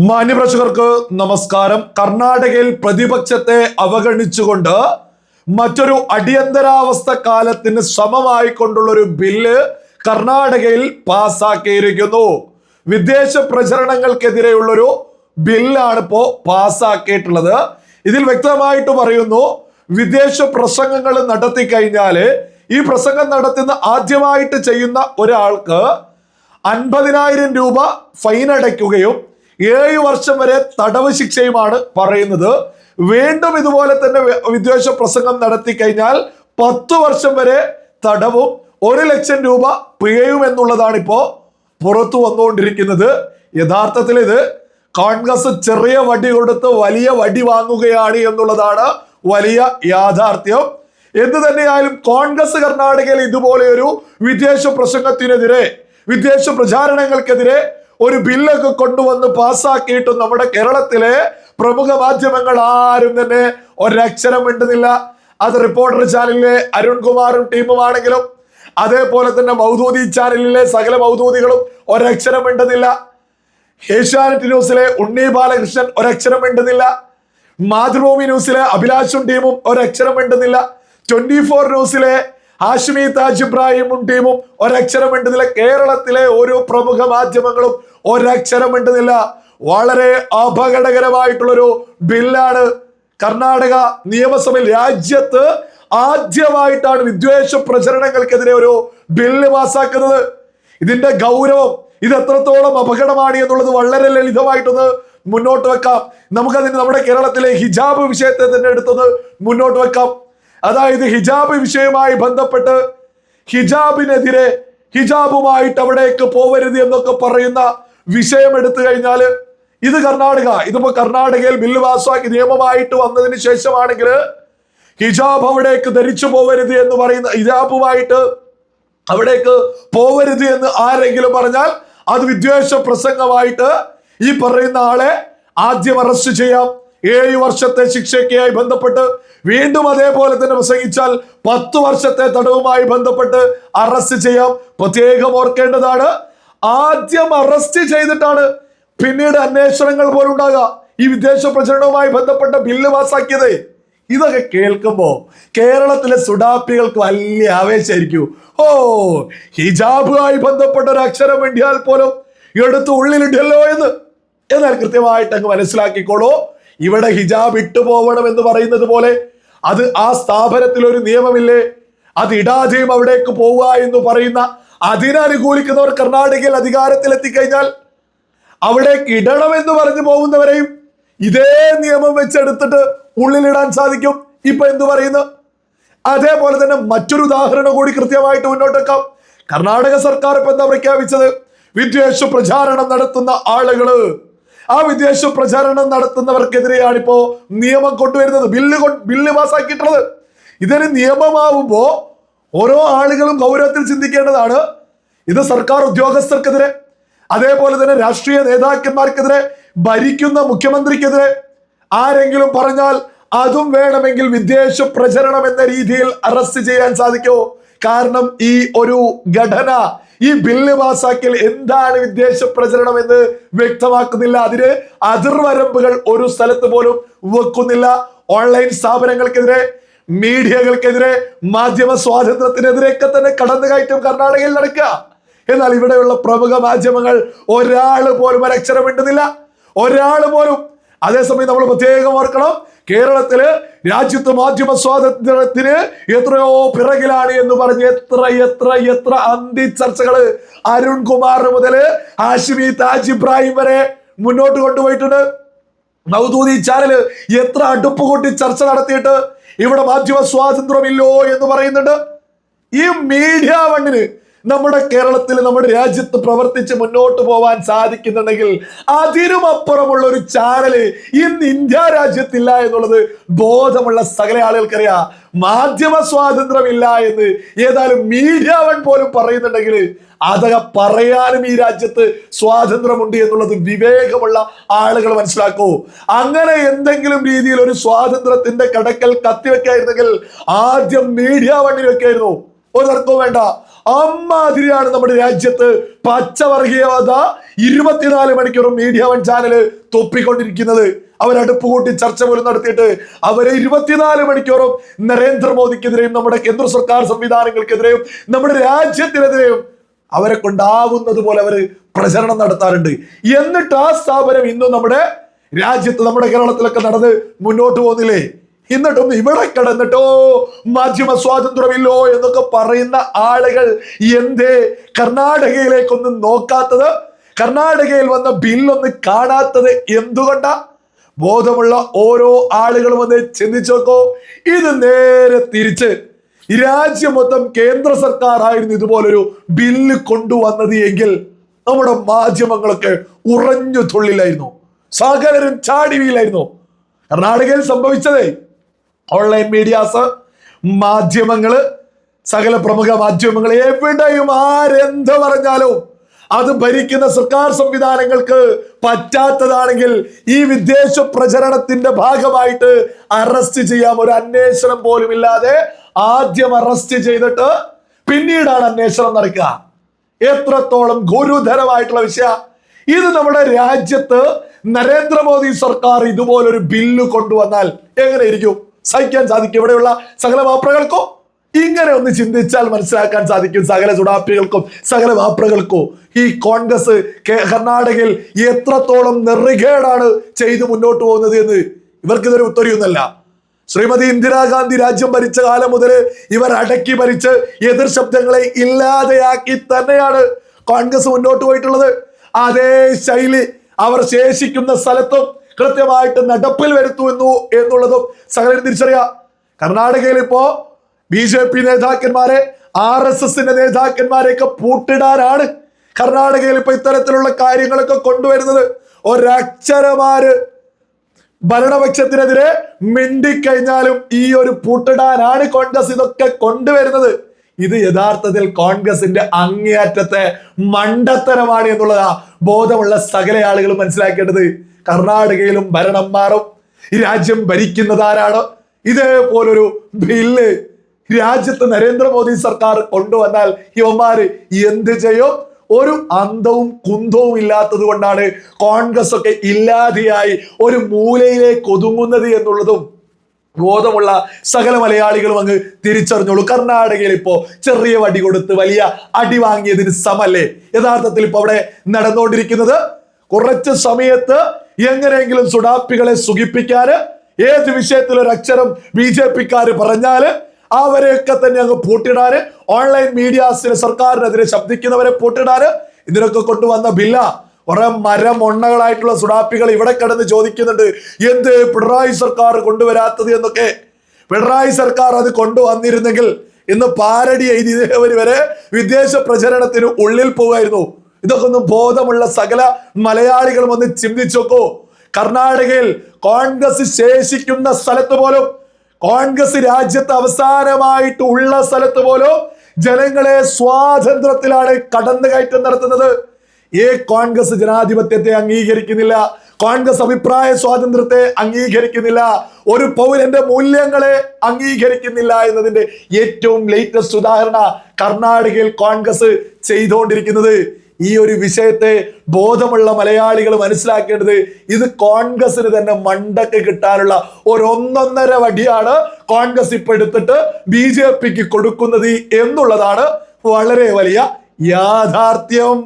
മാന്യപ്രേക്ഷകർക്ക് നമസ്കാരം. കർണാടകയിൽ പ്രതിപക്ഷത്തെ അവഗണിച്ചുകൊണ്ട് മറ്റൊരു അടിയന്തരാവസ്ഥ കാലത്തിന് സമമായിക്കൊണ്ടുള്ള ഒരു ബില്ല് കർണാടകയിൽ പാസ്സാക്കിയിരിക്കുന്നു. വിദേശ പ്രചരണങ്ങൾക്കെതിരെയുള്ളൊരു ബില്ലാണ് ഇപ്പോ പാസ്സാക്കിയിട്ടുള്ളത്. ഇതിൽ വ്യക്തമായിട്ട് പറയുന്നു, വിദേശ പ്രസംഗങ്ങൾ നടത്തി കഴിഞ്ഞാല് ഈ പ്രസംഗം നടത്തുന്ന ആദ്യമായിട്ട് ചെയ്യുന്ന ഒരാൾക്ക് 50,000 രൂപ ഫൈൻ അടയ്ക്കുകയും 7 വർഷം വരെ തടവ് ശിക്ഷയുമാണ് പറയുന്നത്. വീണ്ടും ഇതുപോലെ തന്നെ വിദ്വേഷ പ്രസംഗം നടത്തി കഴിഞ്ഞാൽ 10 വർഷം വരെ തടവും 1 ലക്ഷം രൂപ പിഴയും എന്നുള്ളതാണ് ഇപ്പോ പുറത്തു വന്നുകൊണ്ടിരിക്കുന്നത്. യഥാർത്ഥത്തിൽ ഇത് കോൺഗ്രസ് ചെറിയ വടി കൊടുത്ത് വലിയ വടി വാങ്ങുകയാണ് എന്നുള്ളതാണ് വലിയ യാഥാർത്ഥ്യം. എന്ത് തന്നെയായാലും കോൺഗ്രസ് കർണാടകയിൽ ഇതുപോലെ ഒരു വിദേശ പ്രസംഗത്തിനെതിരെ, വിദേശ പ്രചാരണങ്ങൾക്കെതിരെ ഒരു ബില്ലൊക്കെ കൊണ്ടുവന്ന് പാസ്സാക്കിയിട്ടും നമ്മുടെ കേരളത്തിലെ പ്രമുഖ മാധ്യമങ്ങൾ ആരും തന്നെ ഒരക്ഷരം മിണ്ടുന്നില്ല. അത് റിപ്പോർട്ടർ ചാനലിലെ അരുൺകുമാറും ടീമുമാണെങ്കിലും അതേപോലെ തന്നെ മൗദൂദി ചാനലിലെ സകല മൗദൂദികളും ഒരക്ഷരം മിണ്ടുന്നില്ല. ഏഷ്യാനെറ്റ് ന്യൂസിലെ ഉണ്ണി ബാലകൃഷ്ണൻ ഒരക്ഷരം മിണ്ടുന്നില്ല. മാതൃഭൂമി ന്യൂസിലെ അഭിലാഷും ടീമും ഒരക്ഷരം മിണ്ടുന്നില്ല. 24 ന്യൂസിലെ ഹാഷ്മി താജ് ഇബ്രാഹിമും ടീമും ഒരക്ഷരം മിണ്ടുന്നില്ല. കേരളത്തിലെ ഓരോ പ്രമുഖ മാധ്യമങ്ങളും ഒരക്ഷരം മിണ്ടുന്നില്ല. വളരെ അപകടകരമായിട്ടുള്ളൊരു ബില്ലാണ് കർണാടക നിയമസഭയിൽ. രാജ്യത്ത് ആദ്യമായിട്ടാണ് വിദ്വേഷ പ്രചരണങ്ങൾക്കെതിരെ ഒരു ബില്ല് പാസ്സാക്കുന്നത്. ഇതിന്റെ ഗൗരവം, ഇത് എത്രത്തോളം അപകടമാണ് എന്നുള്ളത് വളരെ ലളിതമായിട്ടൊന്ന് മുന്നോട്ട് വെക്കാം. നമുക്കതിന് നമ്മുടെ കേരളത്തിലെ ഹിജാബ് വിഷയത്തെ തന്നെ എടുത്തൊന്ന് മുന്നോട്ട് വെക്കാം. അതായത് ഹിജാബ് വിഷയവുമായി ബന്ധപ്പെട്ട് ഹിജാബിനെതിരെ, ഹിജാബുമായിട്ട് അവിടേക്ക് പോവരുത് എന്നൊക്കെ പറയുന്ന വിഷയം എടുത്തു കഴിഞ്ഞാല് ഇത് ഇതിപ്പോ കർണാടകയിൽ ബില്ല് പാസ്സാക്കി നിയമമായിട്ട് വന്നതിന് ശേഷമാണെങ്കിൽ ഹിജാബ് അവിടേക്ക് ധരിച്ചു പോവരുത് എന്ന് പറയുന്ന, ഹിജാബുമായിട്ട് അവിടേക്ക് പോവരുത് എന്ന് ആരെങ്കിലും പറഞ്ഞാൽ അത് വിദ്വേഷ പ്രസംഗമായിട്ട് ഈ പറയുന്ന ആളെ ആദ്യം അറസ്റ്റ് ചെയ്യാം. 7 വർഷത്തെ ശിക്ഷയ്ക്കായി ബന്ധപ്പെട്ട് വീണ്ടും അതേപോലെ തന്നെ പ്രസംഗിച്ചാൽ 10 വർഷത്തെ തടവുമായി ബന്ധപ്പെട്ട് അറസ്റ്റ് ചെയ്യാം. പ്രത്യേകം ഓർക്കേണ്ടതാണ്, ആദ്യം അറസ്റ്റ് ചെയ്തിട്ടാണ് പിന്നീട് അന്വേഷണങ്ങൾ പോലും ഉണ്ടാകുക. ഈ വിദേശ പ്രചരണവുമായി ബന്ധപ്പെട്ട ബില്ല് പാസ്സാക്കിയത് ഇതൊക്കെ കേൾക്കുമ്പോ കേരളത്തിലെ സുഡാപ്പികൾക്ക് വലിയ ആവേശമായിരിക്കും. ഹിജാബുമായി ബന്ധപ്പെട്ട ഒരു അക്ഷരം വേണ്ടിയാൽ പോലും എടുത്ത് ഉള്ളിലിടല്ലോ എന്ന്. എന്നാൽ കൃത്യമായിട്ട് അങ്ങ് മനസ്സിലാക്കിക്കോളൂ, ഇവിടെ ഹിജാബ് ഇട്ടു പോവണം എന്ന് പറയുന്നത് പോലെ അത് ആ സ്ഥാപനത്തിൽ ഒരു നിയമമില്ലേ, അത് ഇടാതെയും അവിടേക്ക് പോവുക എന്ന് പറയുന്ന അതിനനുകൂലിക്കുന്നവർ കർണാടകയിൽ അധികാരത്തിൽ എത്തിക്കഴിഞ്ഞാൽ അവിടേക്ക് ഇടണമെന്ന് പറഞ്ഞു പോകുന്നവരെയും ഇതേ നിയമം വെച്ചെടുത്തിട്ട് ഉള്ളിലിടാൻ സാധിക്കും. ഇപ്പൊ എന്തു പറയുന്നു? അതേപോലെ തന്നെ മറ്റൊരു ഉദാഹരണം കൂടി കൃത്യമായിട്ട് മുന്നോട്ട് വെക്കാം. കർണാടക സർക്കാർ ഇപ്പൊ എന്താ പ്രഖ്യാപിച്ചത്? വിദ്വേഷ പ്രചാരണം നടത്തുന്ന ആളുകള്, ആ വിദ്വേഷ പ്രചാരണം നടത്തുന്നവർക്കെതിരെയാണ് ഇപ്പോ നിയമം കൊണ്ടുവരുന്നത്, ബില്ല് പാസ്സാക്കിയിട്ടുള്ളത്. ഇതിന് നിയമമാവുമ്പോ ഓരോ ആളുകളും ഗൗരവത്തിൽ ചിന്തിക്കേണ്ടതാണ്. ഇത് സർക്കാർ ഉദ്യോഗസ്ഥർക്കെതിരെ, അതേപോലെ തന്നെ രാഷ്ട്രീയ നേതാക്കന്മാർക്കെതിരെ, ഭരിക്കുന്ന മുഖ്യമന്ത്രിക്കെതിരെ ആരെങ്കിലും പറഞ്ഞാൽ അതും വേണമെങ്കിൽ വിദ്വേഷ പ്രചരണം എന്ന രീതിയിൽ അറസ്റ്റ് ചെയ്യാൻ സാധിക്കുമോ? കാരണം ഈ ഒരു ഘടന, ഈ ബില്ല് പാസ്സാക്കിയാൽ എന്താണ് വിദ്വേഷ പ്രചരണം എന്ന് വ്യക്തമാക്കുന്നില്ല. അതിന് അതിർവരമ്പുകൾ ഒരു സ്ഥലത്ത് പോലും വെക്കുന്നില്ല. ഓൺലൈൻ സ്ഥാപനങ്ങൾക്കെതിരെ, മീഡിയകൾക്കെതിരെ, മാധ്യമ സ്വാതന്ത്ര്യത്തിനെതിരെയൊക്കെ തന്നെ കടന്നുകയറ്റം കർണാടകയിൽ നടക്കുക. എന്നാൽ ഇവിടെയുള്ള പ്രമുഖ മാധ്യമങ്ങൾ ഒരാൾ പോലും ഒരക്ഷരം മിണ്ടുന്നില്ല, ഒരാൾ പോലും. അതേസമയം നമ്മൾ പ്രത്യേകം ഓർക്കണം, കേരളത്തില് രാജ്യത്ത് മാധ്യമ സ്വാതന്ത്ര്യത്തിന് എത്രയോ പിറകിലാണ് എന്ന് പറഞ്ഞ് എത്ര അന്തി ചർച്ചകള് അരുൺകുമാർ മുതല് ഹാഷ്മി താജ് ഇബ്രാഹിം വരെ മുന്നോട്ട് കൊണ്ടുപോയിട്ടുണ്ട്. മൗദൂദി ചാനല് എത്ര അടുപ്പ് കൂട്ടി ചർച്ച നടത്തിയിട്ട് ഇവിടെ മാധ്യമ സ്വാതന്ത്ര്യമില്ലോ എന്ന് പറയുന്നുണ്ട്. ഈ മീഡിയ വണ്ണിന് നമ്മുടെ കേരളത്തിൽ, നമ്മുടെ രാജ്യത്ത് പ്രവർത്തിച്ച് മുന്നോട്ട് പോവാൻ സാധിക്കുന്നുണ്ടെങ്കിൽ അതിനുമപ്പുറമുള്ള ഒരു ചാനല് ഇന്ന് ഇന്ത്യ രാജ്യത്തില്ല എന്നുള്ളത് ബോധമുള്ള സകല ആളുകൾക്കറിയാം. മാധ്യമ സ്വാതന്ത്ര്യമില്ല എന്ന് ഏതായാലും മീഡിയ വൺ പോലും പറയുന്നുണ്ടെങ്കിൽ അതൊക്കെ പറയാനും ഈ രാജ്യത്ത് സ്വാതന്ത്ര്യമുണ്ട് എന്നുള്ളത് വിവേകമുള്ള ആളുകൾ മനസ്സിലാക്കൂ. അങ്ങനെ എന്തെങ്കിലും രീതിയിൽ ഒരു സ്വാതന്ത്ര്യത്തിന്റെ കടക്കൽ കത്തിവെക്കായിരുന്നെങ്കിൽ ആദ്യം മീഡിയ വണ്ണിൽ വെക്കായിരുന്നു. ഒരു തർക്കവും വേണ്ട. അമ്മാതിരിയാണ് നമ്മുടെ രാജ്യത്ത് പച്ചവർഗീയത 24 മണിക്കൂറും മീഡിയ വൺ ചാനല് തൊപ്പിക്കൊണ്ടിരിക്കുന്നത്. അവരടുപ്പ് കൂട്ടി ചർച്ച പോലും നടത്തിയിട്ട് അവരെ 24 മണിക്കൂറും നരേന്ദ്രമോദിക്കെതിരെയും നമ്മുടെ കേന്ദ്ര സർക്കാർ സംവിധാനങ്ങൾക്കെതിരെയും നമ്മുടെ രാജ്യത്തിനെതിരെയും അവരെ കൊണ്ടാവുന്നത് പോലെ അവര് പ്രചരണം നടത്താറുണ്ട്. എന്നിട്ട് ആ സ്ഥാപനം ഇന്നും നമ്മുടെ രാജ്യത്ത്, നമ്മുടെ കേരളത്തിലൊക്കെ നടന്ന് മുന്നോട്ട് പോകുന്നില്ലേ? എന്നിട്ടും ഇവിടെ കിടന്നിട്ടോ മാധ്യമ സ്വാതന്ത്ര്യമില്ലോ എന്നൊക്കെ പറയുന്ന ആളുകൾ എന്തേ കർണാടകയിലേക്കൊന്നും നോക്കാത്തത്? കർണാടകയിൽ വന്ന ബില്ലൊന്ന് കാണാത്തത് എന്തുകൊണ്ടാ? ബോധമുള്ള ഓരോ ആളുകളും ഒന്ന് ചിന്തിച്ചു നോക്കോ. ഇത് നേരെ തിരിച്ച് രാജ്യം മൊത്തം കേന്ദ്ര സർക്കാർ ആയിരുന്നു ഇതുപോലൊരു ബില്ല് കൊണ്ടുവന്നത് എങ്കിൽ നമ്മുടെ മാധ്യമങ്ങളൊക്കെ ഉറഞ്ഞു തുള്ളിലായിരുന്നു, സകലരും ചാടിവിയിലായിരുന്നു. കർണാടകയിൽ സംഭവിച്ചതേ ഓൺലൈൻ മീഡിയാസ്, മാധ്യമങ്ങള്, സകല പ്രമുഖ മാധ്യമങ്ങൾ എവിടെയും ആരെന്ത് പറഞ്ഞാലും അത് ഭരിക്കുന്ന സർക്കാർ സംവിധാനങ്ങൾക്ക് പറ്റാത്തതാണെങ്കിൽ ഈ വിദേശ പ്രചരണത്തിന്റെ ഭാഗമായിട്ട് അറസ്റ്റ് ചെയ്യാം. ഒരു അന്വേഷണം പോലും ഇല്ലാതെ ആദ്യം അറസ്റ്റ് ചെയ്തിട്ട് പിന്നീടാണ് അന്വേഷണം നടക്കുക. എത്രത്തോളം ഗുരുതരമായിട്ടുള്ള വിഷയ ഇത്. നമ്മുടെ രാജ്യത്ത് നരേന്ദ്രമോദി സർക്കാർ ഇതുപോലൊരു ബില്ല് കൊണ്ടുവന്നാൽ എങ്ങനെ ഇരിക്കും? സഹിക്കാൻ സാധിക്കും ഇവിടെയുള്ള സകല മാപ്രകൾക്കോ? ഇങ്ങനെ ഒന്ന് ചിന്തിച്ചാൽ മനസ്സിലാക്കാൻ സാധിക്കും സകല ചുടാപ്പികൾക്കും സകല മാപ്രകൾക്കോ ഈ കോൺഗ്രസ് കർണാടകയിൽ എത്രത്തോളം നെറുകേടാണ് ചെയ്ത് മുന്നോട്ട് പോകുന്നത് എന്ന്. ഇവർക്കിതൊരു ഉത്തരവൊന്നല്ല. ശ്രീമതി ഇന്ദിരാഗാന്ധി രാജ്യം ഭരിച്ച കാലം മുതൽ ഇവർ അടക്കി ഭരിച്ച് എതിർ ശബ്ദങ്ങളെ ഇല്ലാതെയാക്കി തന്നെയാണ് കോൺഗ്രസ് മുന്നോട്ട് പോയിട്ടുള്ളത്. അതേ ശൈലി അവർ ശേഷിക്കുന്ന സ്ഥലത്തും കൃത്യമായിട്ട് നടപ്പിൽ വരുത്തുന്നു എന്നുള്ളതും സകലരും തിരിച്ചറിയാം. കർണാടകയിൽ ഇപ്പോ BJP നേതാക്കന്മാരെ, RSSന്റെ നേതാക്കന്മാരെയൊക്കെ പൂട്ടിടാനാണ് കർണാടകയിൽ ഇപ്പൊ ഇത്തരത്തിലുള്ള കാര്യങ്ങളൊക്കെ കൊണ്ടുവരുന്നത്. ഒരക്ഷരമാര് ഭരണപക്ഷത്തിനെതിരെ മിണ്ടിക്കഴിഞ്ഞാലും ഈ ഒരു പൂട്ടിടാനാണ് കോൺഗ്രസ് ഇതൊക്കെ കൊണ്ടുവരുന്നത്. ഇത് യഥാർത്ഥത്തിൽ കോൺഗ്രസിന്റെ അങ്ങേയറ്റത്തെ മണ്ടത്തരമാണ് എന്നുള്ളതാ ബോധമുള്ള സകല ആളുകൾ മനസ്സിലാക്കേണ്ടത്. കർണാടകയിലും ഭരണം മാറും. ഈ രാജ്യം ഭരിക്കുന്നതാരാണ്? ഇതേപോലൊരു ബില്ല് രാജ്യത്ത് നരേന്ദ്രമോദി സർക്കാർ കൊണ്ടുവന്നാൽ ഇവന്മാര് എന്ത് ചെയ്യും? ഒരു അന്തവും കുന്തവും ഇല്ലാത്തത് കൊണ്ടാണ് കോൺഗ്രസ് ഒക്കെ ഇല്ലാതെയായി ഒരു മൂലയിലേക്ക് ഒതുങ്ങുന്നത് എന്നുള്ളതും ബോധമുള്ള സകല മലയാളികളും അങ്ങ് തിരിച്ചറിഞ്ഞോളൂ. കർണാടകയിൽ ഇപ്പോ ചെറിയ വടി കൊടുത്ത് വലിയ അടി വാങ്ങിയതിന് സമല്ലേ യഥാർത്ഥത്തിൽ ഇപ്പൊ അവിടെ നടന്നുകൊണ്ടിരിക്കുന്നത്? കുറച്ച് സമയത്ത് എങ്ങനെയെങ്കിലും സുഡാപ്പികളെ സുഖിപ്പിക്കാന് ഏത് വിഷയത്തിൽ ഒരു അക്ഷരം BJPക്കാര് പറഞ്ഞാല് അവരെയൊക്കെ തന്നെ അങ്ങ് പൂട്ടിടാന്, ഓൺലൈൻ മീഡിയാസിന് സർക്കാരിനെതിരെ ശബ്ദിക്കുന്നവരെ പൂട്ടിടാന് ഇതിനൊക്കെ കൊണ്ടുവന്ന ബില്ല. കുറെ മരമൊണ്ണകളായിട്ടുള്ള സുഡാപ്പികൾ ഇവിടെ കിടന്ന് ചോദിക്കുന്നുണ്ട് എന്ത് പിണറായി സർക്കാർ കൊണ്ടുവരാത്തത് എന്നൊക്കെ. പിണറായി സർക്കാർ അത് കൊണ്ടുവന്നിരുന്നെങ്കിൽ ഇന്ന് പാരടി എഴുതിയവര് വരെ വിദേശ പ്രചരണത്തിന് ഉള്ളിൽ പോവായിരുന്നു. ഇതൊക്കെ ഒന്നും ബോധമുള്ള സകല മലയാളികളും ഒന്ന് ചിന്തിച്ചു നോക്കൂ. കർണാടകയിൽ കോൺഗ്രസ് ശേഷിക്കുന്ന സ്ഥലത്ത് പോലും, കോൺഗ്രസ് രാജ്യത്ത് അവസാനമായിട്ട് ഉള്ള സ്ഥലത്ത് പോലും ജനങ്ങളെ സ്വാതന്ത്ര്യത്തിലാണ് കടന്നുകയറ്റം നടത്തുന്നത്. ഈ കോൺഗ്രസ് ജനാധിപത്യത്തെ അംഗീകരിക്കുന്നില്ല, കോൺഗ്രസ് അഭിപ്രായ സ്വാതന്ത്ര്യത്തെ അംഗീകരിക്കുന്നില്ല, ഒരു പൗരന്റെ മൂല്യങ്ങളെ അംഗീകരിക്കുന്നില്ല എന്നതിന്റെ ഏറ്റവും ലേറ്റസ്റ്റ് ഉദാഹരണ കർണാടകയിൽ കോൺഗ്രസ് ചെയ്തുകൊണ്ടിരിക്കുന്നത്. ഈ ഒരു വിഷയത്തെ ബോധമുള്ള മലയാളികൾ മനസ്സിലാക്കേണ്ടത് ഇത് കോൺഗ്രസിന് തന്നെ മണ്ടക്ക് കിട്ടാനുള്ള ഒന്നൊന്നര വടിയാണ് കോൺഗ്രസ് ഇപ്പൊ എടുത്തിട്ട് BJPക്ക് കൊടുക്കുന്നത് എന്നുള്ളതാണ് വളരെ വലിയ യാഥാർത്ഥ്യം.